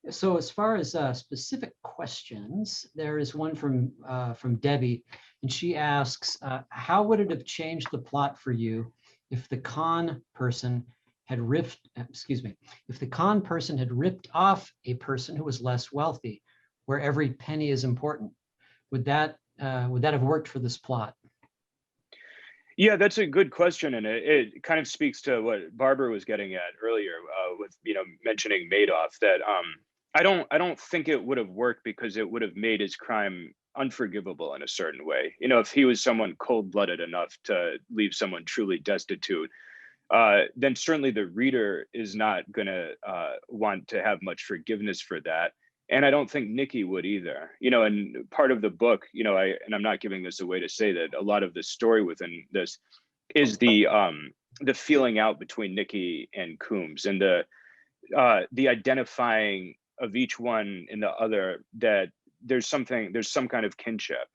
So as far as specific questions, there is one from Debbie, and she asks, how would it have changed the plot for you if the con person had ripped off a person who was less wealthy, where every penny is important? Would that have worked for this plot? Yeah, that's a good question, and it kind of speaks to what Barbara was getting at earlier with mentioning Madoff. That I don't think it would have worked because it would have made his crime unforgivable in a certain way. If he was someone cold-blooded enough to leave someone truly destitute, then certainly the reader is not going to want to have much forgiveness for that. And I don't think Nikki would either. And part of the book, I'm not giving this away to say that a lot of the story within this is the feeling out between Nikki and Coombs, and the identifying of each one in the other, that there's some kind of kinship.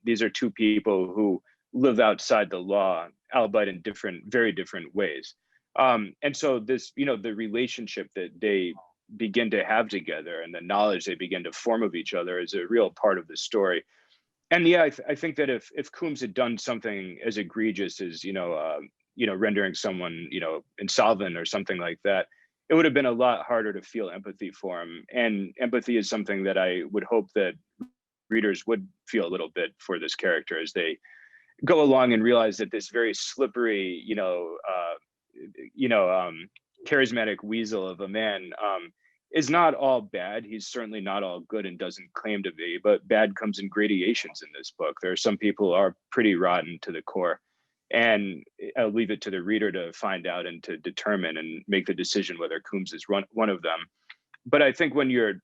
These are two people who live outside the law, albeit in very different ways. And so this, the relationship that they begin to have together and the knowledge they begin to form of each other is a real part of the story. And yeah, I think that if Coombs had done something as egregious as, rendering someone, insolvent or something like that, it would have been a lot harder to feel empathy for him. And empathy is something that I would hope that readers would feel a little bit for this character as they go along and realize that this very slippery, charismatic weasel of a man is not all bad. He's certainly not all good and doesn't claim to be, but bad comes in gradations in this book. There are some people who are pretty rotten to the core, and I'll leave it to the reader to find out and to determine and make the decision whether Coombs is one of them. But I think when you're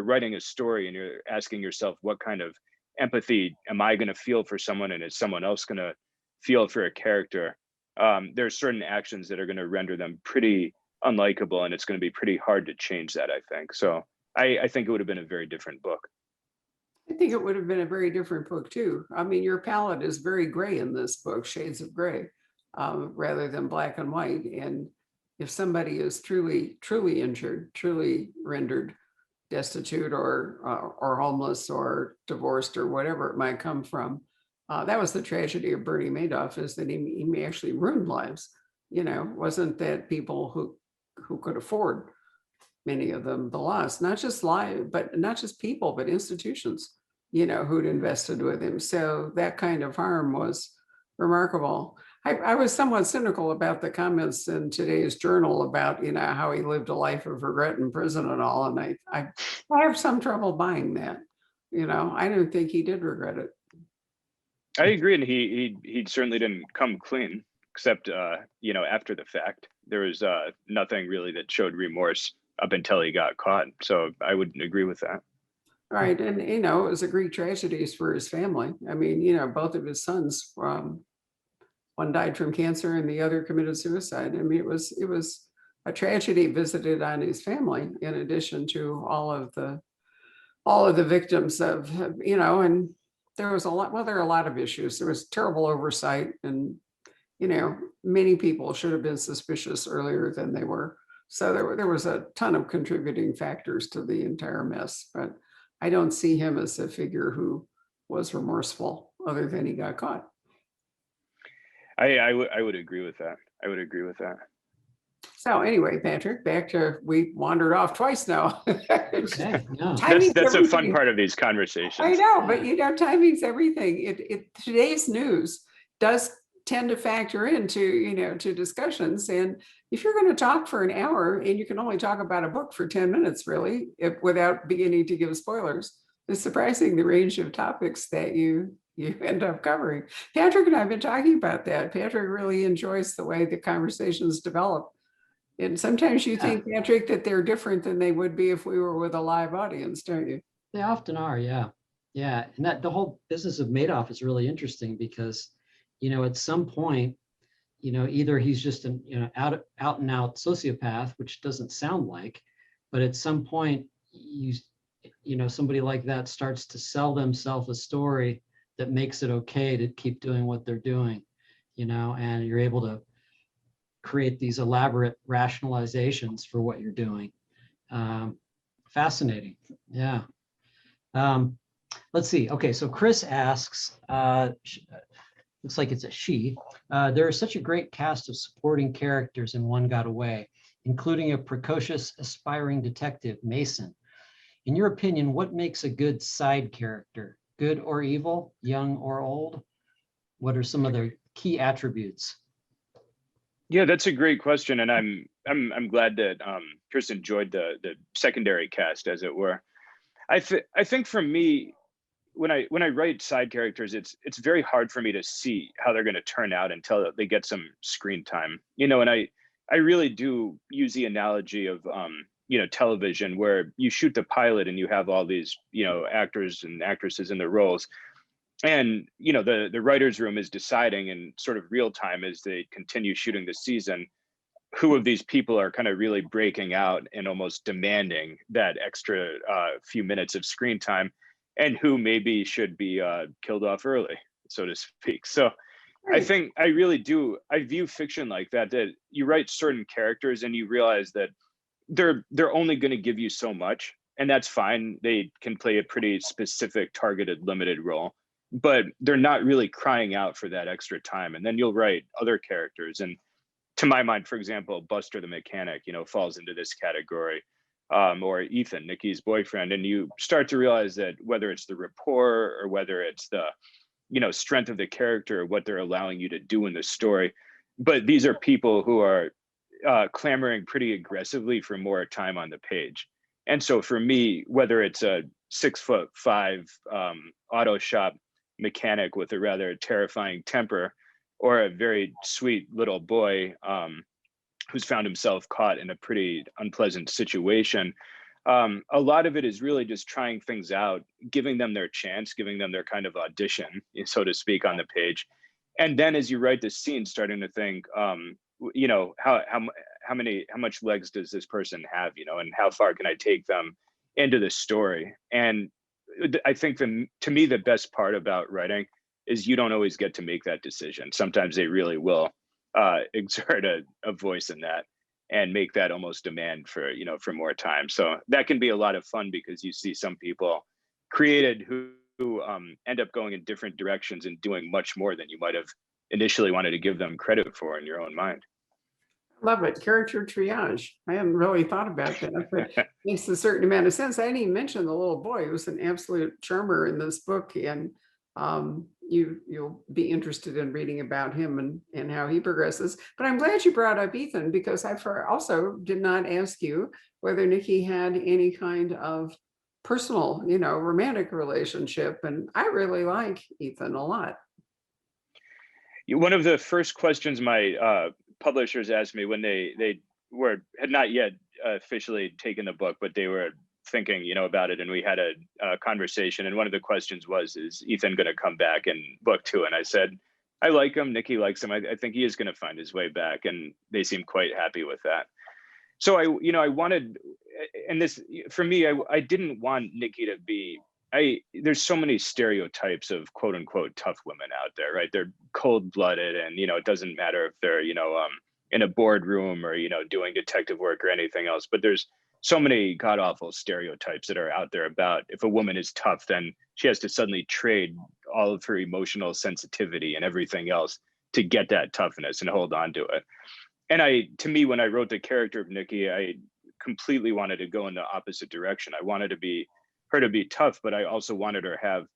writing a story and you're asking yourself, what kind of empathy am I going to feel for someone, and is someone else going to feel for a character? There are certain actions that are going to render them pretty unlikable, and it's going to be pretty hard to change that, I think. So I think it would have been a very different book. I think it would have been a very different book too. I mean, your palette is very gray in this book, shades of gray, rather than black and white. And if somebody is truly injured, truly rendered destitute or homeless or divorced or whatever it might come from, that was the tragedy of Bernie Madoff, is that he actually ruined lives. Wasn't that people who could afford, many of them, the loss, not just people, but institutions, who'd invested with him. So that kind of harm was remarkable. I was somewhat cynical about the comments in today's journal about, how he lived a life of regret in prison and all. And I have some trouble buying that. I don't think he did regret it. I agree, and he certainly didn't come clean, except after the fact. There was nothing really that showed remorse up until he got caught. So I would agree with that. Right, and it was a great tragedies for his family. I mean, both of his sons, one died from cancer and the other committed suicide. I mean, it was a tragedy visited on his family, in addition to all of the victims of, and there was there are a lot of issues. There was terrible oversight, and many people should have been suspicious earlier than they were. So there was a ton of contributing factors to the entire mess. But I don't see him as a figure who was remorseful, other than he got caught. I would agree with that. So anyway, Patrick, back to, we wandered off twice now. Okay, no. Timing's That's a fun everything. part of these I conversations. know, but you know, timing's everything. Today's news does tend to factor into, you know, to discussions. And if you're going to talk for an hour and you can only talk about a book for 10 minutes, really, without beginning to give spoilers, it's surprising the range of topics that you end up covering. Patrick and I have been talking about that. Patrick really enjoys the way the conversations develop. And sometimes you think, Patrick, that they're different than they would be if we were with a live audience, don't you? They often are, yeah. Yeah, and that the whole business of Madoff is really interesting because, you know, at some point, you know, either he's just an, you know, out and out sociopath, which doesn't sound like, but at some point you know, somebody like that starts to sell themselves a story that makes it okay to keep doing what they're doing, you know, and you're able to create these elaborate rationalizations for what you're doing. Fascinating, yeah. Let's see. Okay, so Chris asks, looks like it's a she. There is such a great cast of supporting characters in One Got Away, including a precocious, aspiring detective, Mason. In your opinion, what makes a good side character? Good or evil, young or old? What are some of their key attributes? Yeah, that's a great question, and I'm glad that Chris enjoyed the secondary cast, as it were. I think for me, when I write side characters, it's very hard for me to see how they're going to turn out until they get some screen time. You know, and I really do use the analogy of you know, television, where you shoot the pilot and you have all these, you know, actors and actresses in the roles. And, you know, the writer's room is deciding in sort of real time as they continue shooting the season, who of these people are kind of really breaking out and almost demanding that extra few minutes of screen time, and who maybe should be killed off early, so to speak. So I think I really do, I view fiction like that, that you write certain characters and you realize that they're only going to give you so much, and that's fine. They can play a pretty specific, targeted, limited role, but they're not really crying out for that extra time. And then you'll write other characters, and to my mind, for example, Buster the mechanic, you know, falls into this category, or Ethan, Nikki's boyfriend, and you start to realize that whether it's the rapport or whether it's the, you know, strength of the character or what they're allowing you to do in the story, but these are people who are clamoring pretty aggressively for more time on the page. And so for me, whether it's a 6'5" auto shop mechanic with a rather terrifying temper, or a very sweet little boy who's found himself caught in a pretty unpleasant situation, a lot of it is really just trying things out, giving them their chance, giving them their kind of audition, so to speak, on the page. And then as you write the scene, starting to think, you know, how much legs does this person have, you know, and how far can I take them into the story? And I think to me, the best part about writing is you don't always get to make that decision. Sometimes they really will exert a voice in that and make that almost demand for, you know, for more time. So that can be a lot of fun because you see some people created who end up going in different directions and doing much more than you might have initially wanted to give them credit for in your own mind. Love it. Character triage. I hadn't really thought about that, but it makes a certain amount of sense. I didn't even mention the little boy who's an absolute charmer in this book, and you'll be interested in reading about him and how he progresses. But I'm glad you brought up Ethan, because I also did not ask you whether Nikki had any kind of personal, you know, romantic relationship, and I really like Ethan a lot. One of the first questions my publishers asked me when they had not yet officially taken the book, but they were thinking, you know, about it, and we had a conversation, and one of the questions was, is Ethan going to come back in book 2? And I said, I like him, Nikki likes him, I think he is going to find his way back, and they seem quite happy with that. So I wanted, and this, for me, I didn't want Nikki to be, there's so many stereotypes of quote unquote tough women out there, right? They're cold-blooded, and, you know, it doesn't matter if they're, you know, in a boardroom or, you know, doing detective work or anything else, but there's so many god-awful stereotypes that are out there about if a woman is tough, then she has to suddenly trade all of her emotional sensitivity and everything else to get that toughness and hold on to it. to me, when I wrote the character of Nikki, I completely wanted to go in the opposite direction. I wanted her to be tough, but I also wanted her to have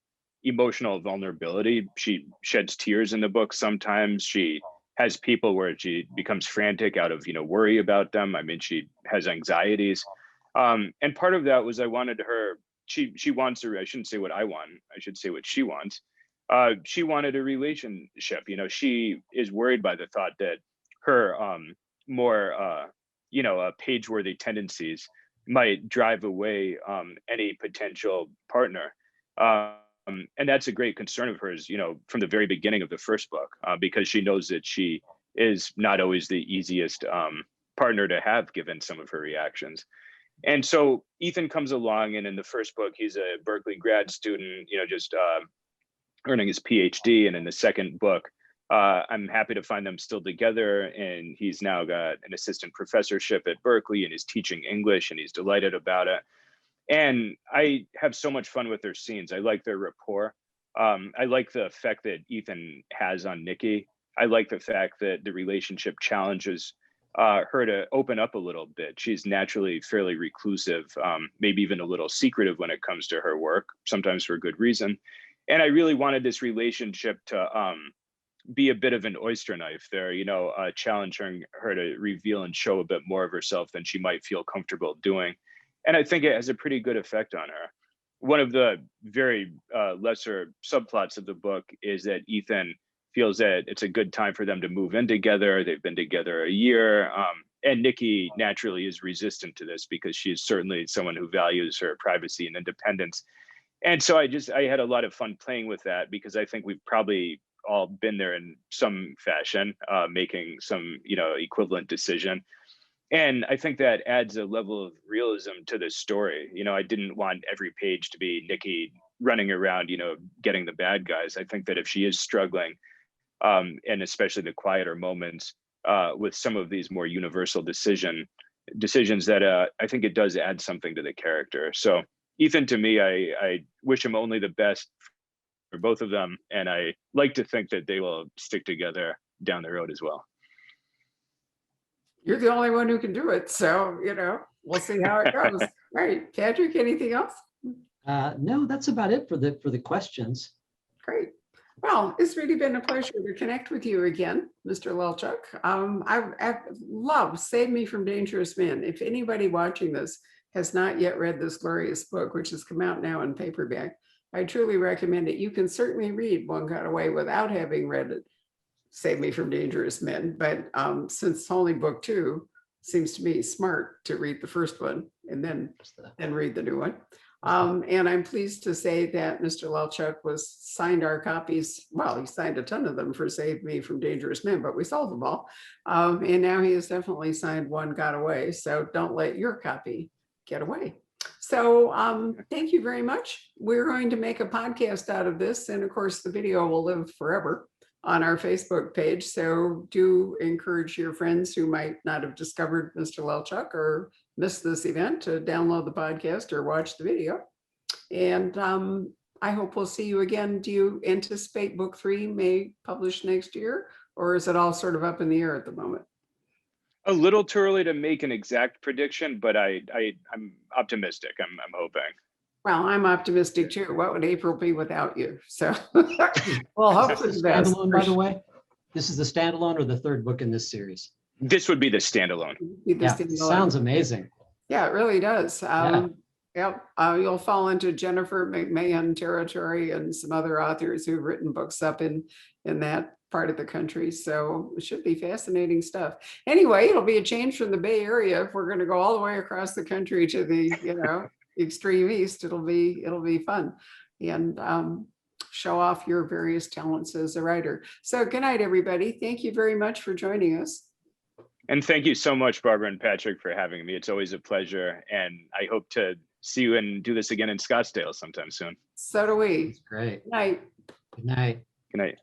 emotional vulnerability. She sheds tears in the book sometimes. She has people where she becomes frantic out of, worry about them. I mean, she has anxieties. And part of that was I wanted her, she wants I shouldn't say what I want, I should say what she wants. She wanted a relationship. She is worried by the thought that her more, page-worthy tendencies might drive away any potential partner. And that's a great concern of hers, from the very beginning of the first book, because she knows that she is not always the easiest partner to have, given some of her reactions. And so Ethan comes along, and in the first book, he's a Berkeley grad student, just earning his PhD. And in the second book, I'm happy to find them still together. And he's now got an assistant professorship at Berkeley and is teaching English, and he's delighted about it. And I have so much fun with their scenes. I like their rapport. I like the effect that Ethan has on Nikki. I like the fact that the relationship challenges her to open up a little bit. She's naturally fairly reclusive, maybe even a little secretive when it comes to her work, sometimes for good reason. And I really wanted this relationship to be a bit of an oyster knife there, challenging her to reveal and show a bit more of herself than she might feel comfortable doing. And I think it has a pretty good effect on her. One of the very lesser subplots of the book is that Ethan feels that it's a good time for them to move in together. They've been together a year. And Nikki naturally is resistant to this because she is certainly someone who values her privacy and independence. And so I had a lot of fun playing with that, because I think we've probably all been there in some fashion, making some, equivalent decision. And I think that adds a level of realism to the story. I didn't want every page to be Nikki running around, getting the bad guys. I think that if she is struggling, and especially the quieter moments, with some of these more universal decisions, that I think it does add something to the character. So Ethan, to me, I wish him only the best for both of them. And I like to think that they will stick together down the road as well. You're the only one who can do it. So, we'll see how it goes. Right. Patrick, anything else? No, that's about it for the questions. Great. Well, it's really been a pleasure to connect with you again, Mr. Lelchuk. I love Save Me from Dangerous Men. If anybody watching this has not yet read this glorious book, which has come out now in paperback, I truly recommend it. You can certainly read One Got Away without having read it, Save Me from Dangerous Men. But since only book 2, seems to me smart to read the first one and then read the new one. And I'm pleased to say that Mr. Lelchuk signed our copies. Well, he signed a ton of them for Save Me from Dangerous Men, but we sold them all. And now he has definitely signed One Got Away. So don't let your copy get away. So thank you very much. We're going to make a podcast out of this. And of course, the video will live forever on our Facebook page. So do encourage your friends who might not have discovered Mr. Lelchuk or missed this event to download the podcast or watch the video. And I hope we'll see you again. Do you anticipate book 3 may publish next year, or is it all sort of up in the air at the moment? A little too early to make an exact prediction, but I'm optimistic. I'm hoping. Well, I'm optimistic too. What would April be without you? So well, hope for the best. Standalone, by the way. This is the standalone or the third book in this series? This would be the standalone. Yeah, sounds amazing. Yeah, it really does. Yep. You'll fall into Jennifer McMahon territory and some other authors who've written books up in that part of the country. So it should be fascinating stuff. Anyway, it'll be a change from the Bay Area. If we're going to go all the way across the country to the extreme east, it'll be fun and show off your various talents as a writer. So good night, everybody. Thank you very much for joining us. And thank you so much, Barbara and Patrick, for having me. It's always a pleasure. And I hope to see you and do this again in Scottsdale sometime soon. So do we. That's great. Good night. Good night. Good night.